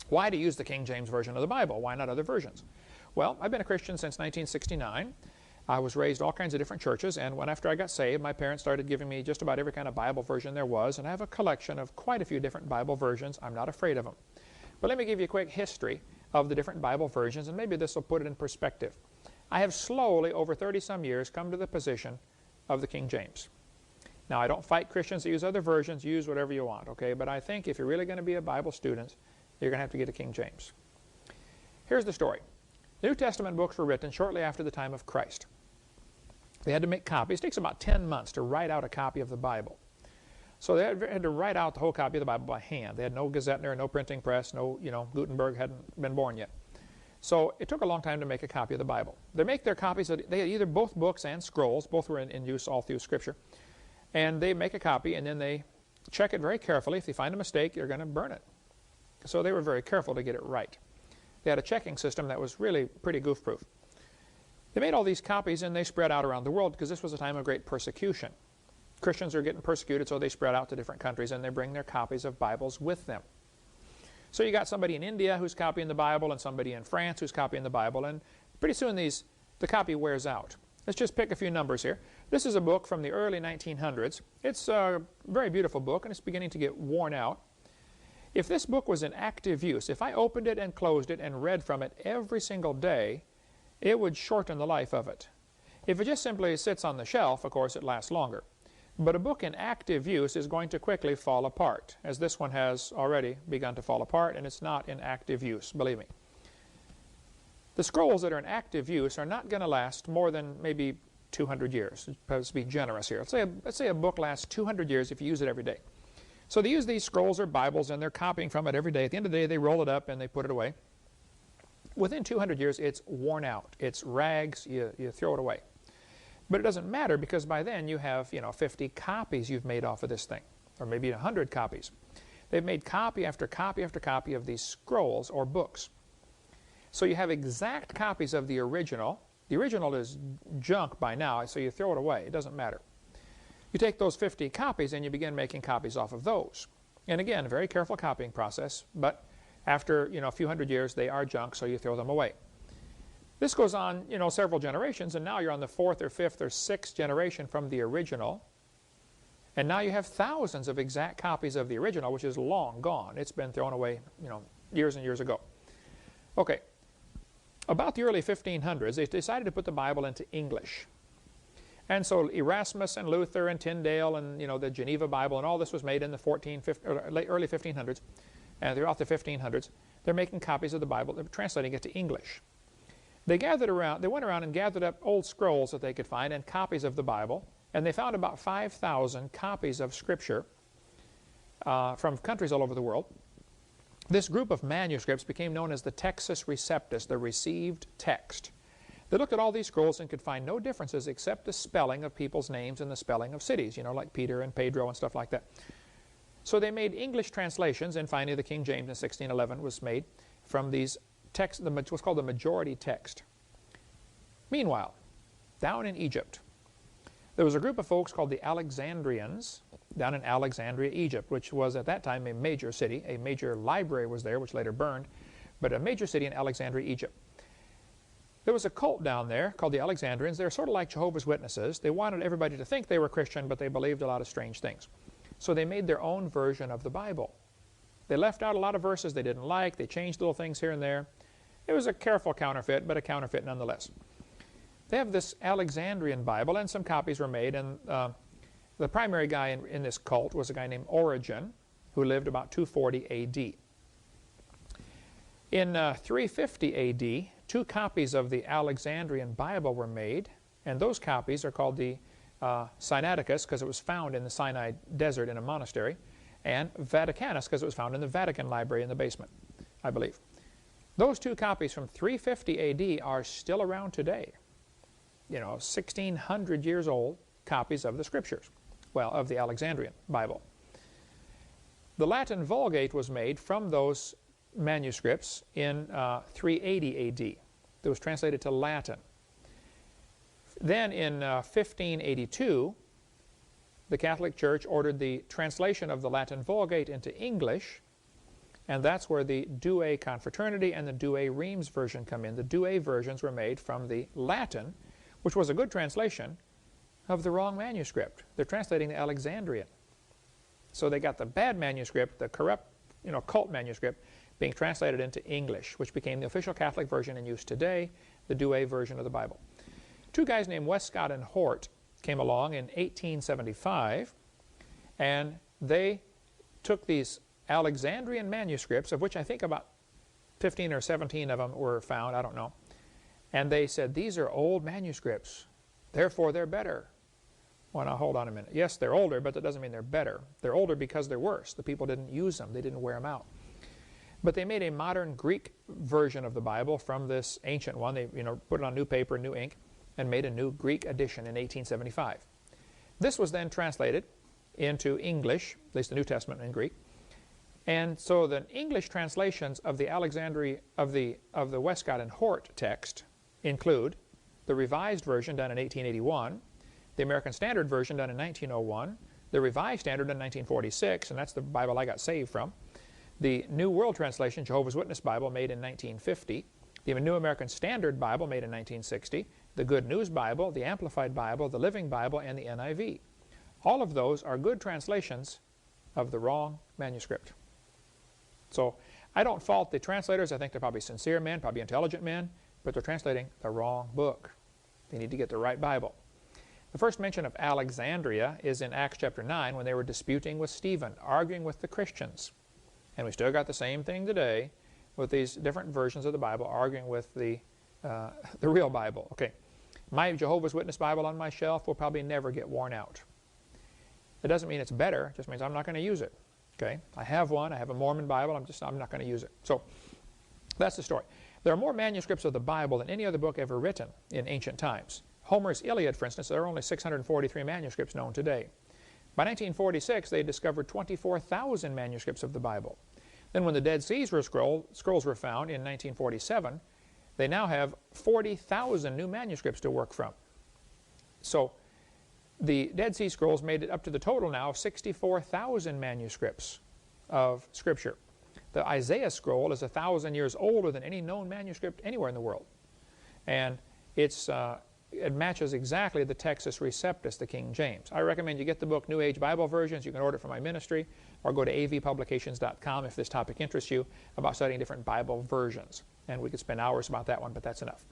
Why to use the King James Version of the Bible? Why not other versions? Well, I've been a Christian since 1969. I was raised all kinds of different churches, and after I got saved, my parents started giving me just about every kind of Bible version there was, and I have a collection of quite a few different Bible versions. I'm not afraid of them. But let me give you a quick history of the different Bible versions, and maybe this will put it in perspective. I have slowly, over 30-some years, come to the position of the King James. Now, I don't fight Christians that use other versions. Use whatever you want, okay? But I think if you're really going to be a Bible student, you're going to have to get a King James. Here's the story. The New Testament books were written shortly after the time of Christ. They had to make copies. It takes about 10 months to write out a copy of the Bible. So they had to write out the whole copy of the Bible by hand. They had no Gazettener, no printing press, no, Gutenberg hadn't been born yet. So it took a long time to make a copy of the Bible. They make their copies, they had either both books and scrolls, both were in use all through Scripture. And they make a copy and then they check it very carefully. If they find a mistake, you're going to burn it. So they were very careful to get it right. They had a checking system that was really pretty goof-proof. They made all these copies and they spread out around the world because this was a time of great persecution. Christians are getting persecuted, so they spread out to different countries and they bring their copies of Bibles with them. So you got somebody in India who's copying the Bible and somebody in France who's copying the Bible, and pretty soon the copy wears out. Let's just pick a few numbers here. This is a book from the early 1900s. It's a very beautiful book and it's beginning to get worn out. If this book was in active use, if I opened it and closed it and read from it every single day, it would shorten the life of it. If it just simply sits on the shelf, of course, it lasts longer. But a book in active use is going to quickly fall apart, as this one has already begun to fall apart, and it's not in active use, believe me. The scrolls that are in active use are not going to last more than maybe 200 years. Let's be generous here. Let's say a book lasts 200 years if you use it every day. So they use these scrolls or Bibles, and they're copying from it every day. At the end of the day, they roll it up and they put it away. Within 200 years, it's worn out. It's rags. You throw it away. But it doesn't matter because by then you have 50 copies you've made off of this thing, or maybe 100 copies. They've made copy after copy after copy of these scrolls or books. So you have exact copies of the original. The original is junk by now, so you throw it away. It doesn't matter. You take those 50 copies and you begin making copies off of those. And again, a very careful copying process, but after a few hundred years they are junk, so you throw them away. This goes on several generations, and now you're on the 4th or 5th or 6th generation from the original. And now you have thousands of exact copies of the original, which is long gone. It's been thrown away years and years ago. Okay, about the early 1500s, they decided to put the Bible into English. And so Erasmus and Luther and Tyndale and the Geneva Bible and all this was made in the early 1500s, and throughout the 1500s. They're making copies of the Bible. They're translating it to English. They went around and gathered up old scrolls that they could find and copies of the Bible, and they found about 5,000 copies of Scripture from countries all over the world. This group of manuscripts became known as the Textus Receptus, the received text. They looked at all these scrolls and could find no differences except the spelling of people's names and the spelling of cities, like Peter and Pedro and stuff like that. So they made English translations, and finally the King James in 1611 was made from these texts, what's called the majority text. Meanwhile, down in Egypt, there was a group of folks called the Alexandrians down in Alexandria, Egypt, which was at that time a major city. A major library was there, which later burned, but a major city in Alexandria, Egypt. There was a cult down there called the Alexandrians. They're sort of like Jehovah's Witnesses. They wanted everybody to think they were Christian, but they believed a lot of strange things. So they made their own version of the Bible. They left out a lot of verses they didn't like. They changed little things here and there. It was a careful counterfeit, but a counterfeit nonetheless. They have this Alexandrian Bible, and some copies were made, and the primary guy in this cult was a guy named Origen, who lived about 240 A.D. In 350 A.D., 2 copies of the Alexandrian Bible were made, and those copies are called the Sinaiticus, because it was found in the Sinai desert in a monastery, and Vaticanus, because it was found in the Vatican library in the basement, I believe. Those 2 copies from 350 A.D. are still around today. 1,600 years old copies of the Scriptures, well, of the Alexandrian Bible. The Latin Vulgate was made from those manuscripts in 380 A.D. It was translated to Latin. Then in 1582, the Catholic Church ordered the translation of the Latin Vulgate into English, And that's where the Douay Confraternity and the Douay Rheims version come in. The Douay versions were made from the Latin, which was a good translation of the wrong manuscript. They're translating the Alexandrian. So they got the bad manuscript, the corrupt, cult manuscript, being translated into English, which became the official Catholic version in use today, the Douay version of the Bible. Two guys named Westcott and Hort came along in 1875, and they took these Alexandrian manuscripts, of which I think about 15 or 17 of them were found, I don't know, and they said, these are old manuscripts, therefore they're better. Well, now hold on a minute. Yes, they're older, but that doesn't mean they're better. They're older because they're worse. The people didn't use them. They didn't wear them out. But they made a modern Greek version of the Bible from this ancient one. They put it on new paper, new ink, and made a new Greek edition in 1875. This was then translated into English, at least the New Testament in Greek. And so the English translations of the of the Westcott and Hort text include the Revised Version done in 1881, the American Standard Version done in 1901, the Revised Standard in 1946, and that's the Bible I got saved from, the New World Translation, Jehovah's Witness Bible, made in 1950, the New American Standard Bible, made in 1960, the Good News Bible, the Amplified Bible, the Living Bible, and the NIV. All of those are good translations of the wrong manuscript. So I don't fault the translators. I think they're probably sincere men, probably intelligent men, but they're translating the wrong book. They need to get the right Bible. The first mention of Alexandria is in Acts chapter 9 when they were disputing with Stephen, arguing with the Christians. And we still got the same thing today with these different versions of the Bible arguing with the real Bible. Okay, my Jehovah's Witness Bible on my shelf will probably never get worn out. It doesn't mean it's better, it just means I'm not going to use it. Okay, I have one, I have a Mormon Bible, I'm not going to use it. So that's the story. There are more manuscripts of the Bible than any other book ever written in ancient times. Homer's Iliad, for instance, there are only 643 manuscripts known today. By 1946, they discovered 24,000 manuscripts of the Bible. Then when the Dead Sea Scrolls were found in 1947, they now have 40,000 new manuscripts to work from. So the Dead Sea Scrolls made it up to the total now of 64,000 manuscripts of Scripture. The Isaiah scroll is 1,000 years older than any known manuscript anywhere in the world. And it matches exactly the Textus Receptus, the King James. I recommend you get the book New Age Bible Versions. You can order it from my ministry, or go to avpublications.com if this topic interests you, about studying different Bible versions. And we could spend hours about that one, but that's enough.